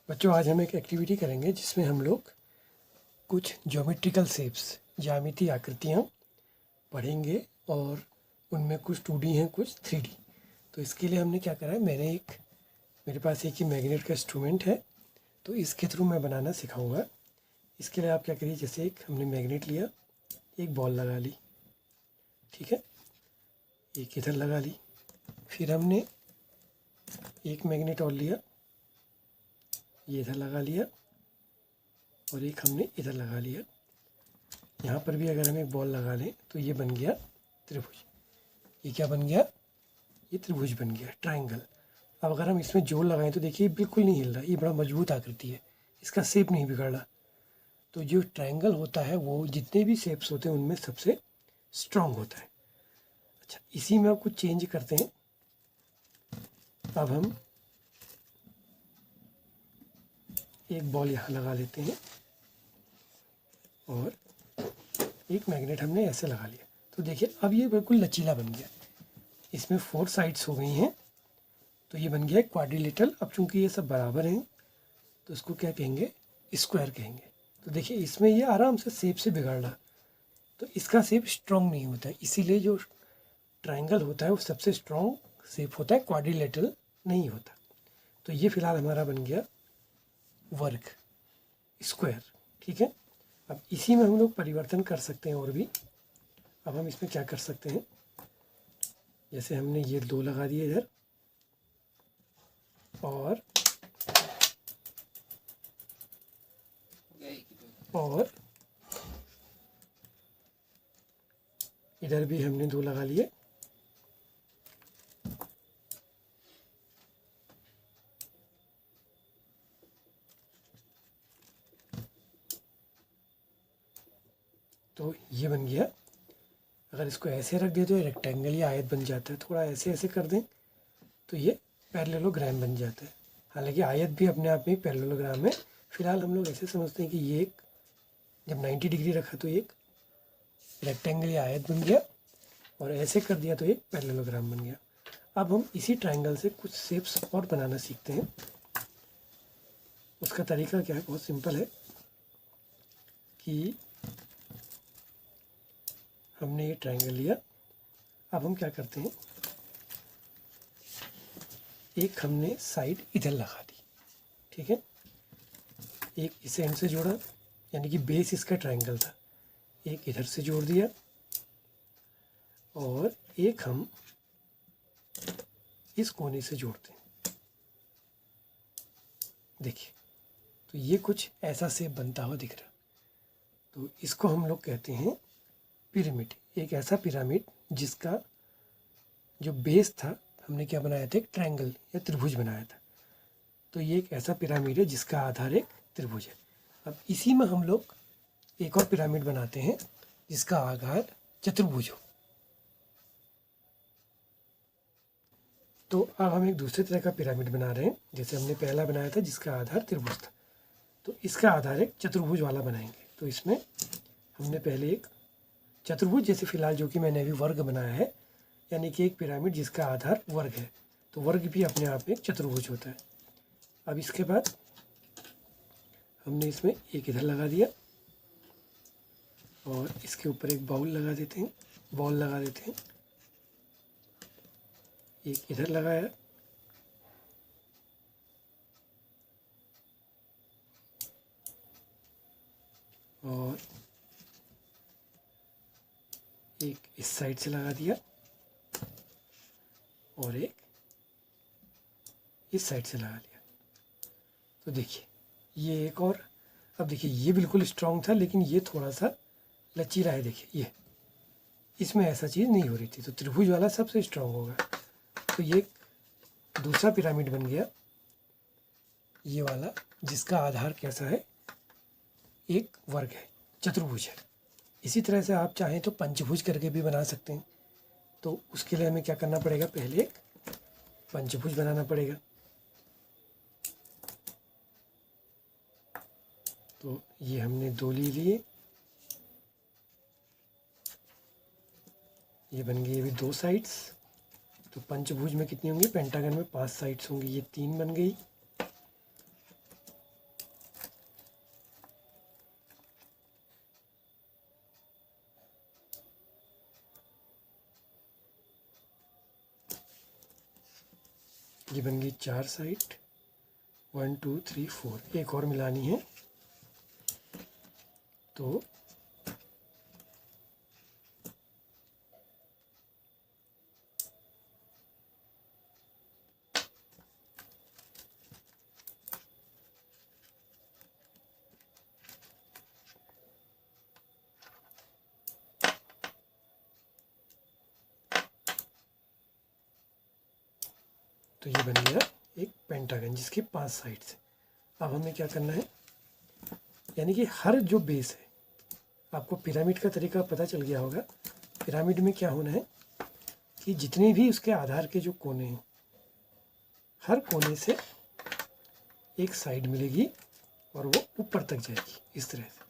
बच्चों, आज हम एक एक्टिविटी करेंगे जिसमें हम लोग कुछ ज्योमेट्रिकल शेप्स, ज्यामितीय आकृतियाँ पढ़ेंगे और उनमें कुछ 2D हैं, कुछ 3D। तो इसके लिए हमने क्या करा है, मेरे पास एक ही मैग्नेट का इंस्ट्रूमेंट है, तो इसके थ्रू मैं बनाना सिखाऊंगा। इसके लिए आप क्या करिए, जैसे एक हमने मैग्नेट लिया, एक बॉल लगा ली, ठीक है, एक इधर लगा ली। फिर हमने एक मैग्नेट और लिया, ये इधर लगा लिया, और एक हमने इधर लगा लिया। यहाँ पर भी अगर हम एक बॉल लगा लें तो ये बन गया त्रिभुज। ये क्या बन गया? ये त्रिभुज बन गया, ट्रायंगल। अब अगर हम इसमें जोड़ लगाएं तो देखिए बिल्कुल नहीं हिल रहा, ये बड़ा मजबूत आकृति है, इसका शेप नहीं बिगड़ रहा। तो जो ट्रायंगल होता है वो जितने भी शेप्स होते हैं उनमें सबसे स्ट्रांग होता है। अच्छा, इसी में अब कुछ चेंज करते हैं। अब हम एक बॉल यहाँ लगा लेते हैं और एक मैग्नेट हमने ऐसे लगा लिया। तो देखिए अब ये बिल्कुल लचीला बन गया, इसमें 4 साइड्स हो गई हैं, तो ये बन गया क्वाड्रिलेटरल। अब चूंकि ये सब बराबर हैं तो इसको क्या कहेंगे? स्क्वायर कहेंगे। तो देखिए इसमें ये आराम से शेप से बिगड़ रहा, तो इसका शेप स्ट्रॉन्ग नहीं होता है, इसीलिए जो ट्रायंगल होता है वो सबसे स्ट्रॉन्ग शेप होता है, क्वाड्रिलेटरल नहीं होता। तो ये फिलहाल हमारा बन गया वर्ग, स्क्वायर, ठीक है। अब इसी में हम लोग परिवर्तन कर सकते हैं और भी। अब हम इसमें क्या कर सकते हैं, जैसे हमने ये 2 लगा दिए इधर, और इधर भी हमने 2 लगा लिए। तो ये बन गया। अगर इसको ऐसे रख दे तो ये रेक्टेंगल या आयत बन जाता है, थोड़ा ऐसे ऐसे कर दें तो ये पैरेललोग्राम बन जाता है। हालांकि आयत भी अपने आप में पैरेललोग्राम है। फिलहाल हम लोग ऐसे समझते हैं कि ये एक, जब 90 डिग्री रखा तो एक रेक्टेंगल या आयत बन गया, और ऐसे कर दिया तो एक पैरेललोग्राम बन गया। अब हम इसी ट्रायंगल से कुछ शेप्स और बनाना सीखते हैं। उसका तरीका क्या है? बहुत सिंपल है कि हमने ये ट्रायंगल लिया। अब हम क्या करते हैं, एक हमने साइड इधर लगा दी, ठीक है, एक इस एंड से जोड़ा, यानी कि बेस इसका ट्रायंगल था, एक इधर से जोड़ दिया, और एक हम इस कोने से जोड़ते हैं। देखिए, तो ये कुछ ऐसा शेप बनता हुआ दिख रहा। तो इसको हम लोग कहते हैं पिरामिड। एक ऐसा पिरामिड जिसका जो बेस था, हमने क्या बनाया था? एक ट्रायंगल या त्रिभुज बनाया था। तो ये एक ऐसा पिरामिड है जिसका आधार एक त्रिभुज है। अब इसी में हम लोग एक और पिरामिड बनाते हैं जिसका आधार चतुर्भुज हो। तो अब हम एक दूसरे तरह का पिरामिड बना रहे हैं। जैसे हमने पहला बनाया था जिसका आधार त्रिभुज था, तो इसका आधार एक चतुर्भुज वाला बनाएंगे। तो इसमें हमने पहले एक चतुर्भुज, जैसे फिलहाल जो कि मैंने अभी वर्ग बनाया है, यानी कि एक पिरामिड जिसका आधार वर्ग है, तो वर्ग भी अपने आप में एक चतुर्भुज होता है। अब इसके बाद हमने इसमें एक इधर लगा दिया, और इसके ऊपर एक बॉल लगा देते हैं, एक इधर लगाया, और एक इस साइड से लगा दिया, और एक इस साइड से लगा लिया। तो देखिए ये एक और। अब देखिए ये बिल्कुल स्ट्रांग था, लेकिन ये थोड़ा सा लचीला है। देखिए ये, इसमें ऐसा चीज़ नहीं हो रही थी, तो त्रिभुज वाला सबसे स्ट्रांग होगा। तो ये दूसरा पिरामिड बन गया, ये वाला, जिसका आधार कैसा है? एक वर्ग है, चतुर्भुज है। इसी तरह से आप चाहें तो पंचभुज करके भी बना सकते हैं। तो उसके लिए हमें क्या करना पड़ेगा? पहले एक पंचभुज बनाना पड़ेगा। तो ये हमने 2 ले लिए, ये बन गई अभी 2 साइड्स। तो पंचभुज में कितनी होंगी? पेंटागन में 5 साइड्स होंगी, ये 3 बन गई, ये बन गई 4 साइड, 1 2 3 4, एक और मिलानी है। तो ये बन गया एक पेंटागन जिसके 5 साइड्स हैं। अब हमें क्या करना है, यानी कि हर जो बेस है, आपको पिरामिड का तरीका पता चल गया होगा। पिरामिड में क्या होना है कि जितने भी उसके आधार के जो कोने हैं, हर कोने से एक साइड मिलेगी और वो ऊपर तक जाएगी इस तरह से।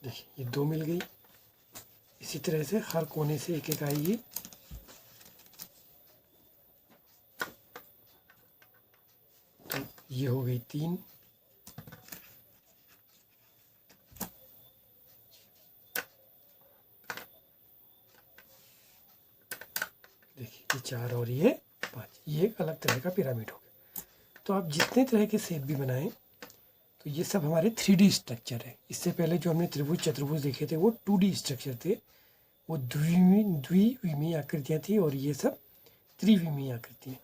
देखिए ये 2 मिल गई। इसी तरह से हर कोने से एक एक आएगी। तो ये हो गई 3। देखिए ये 4 और ये 5, ये एक अलग तरह का पिरामिड हो गया। तो आप जितने तरह के शेप भी बनाएं, तो ये सब हमारे 3D स्ट्रक्चर है। इससे पहले जो हमने त्रिभुज चतुर्भुज देखे थे वो 2D स्ट्रक्चर थे, वो द्विविमीय आकृतियाँ थी, और ये सब त्रिविमीय आकृतियाँ।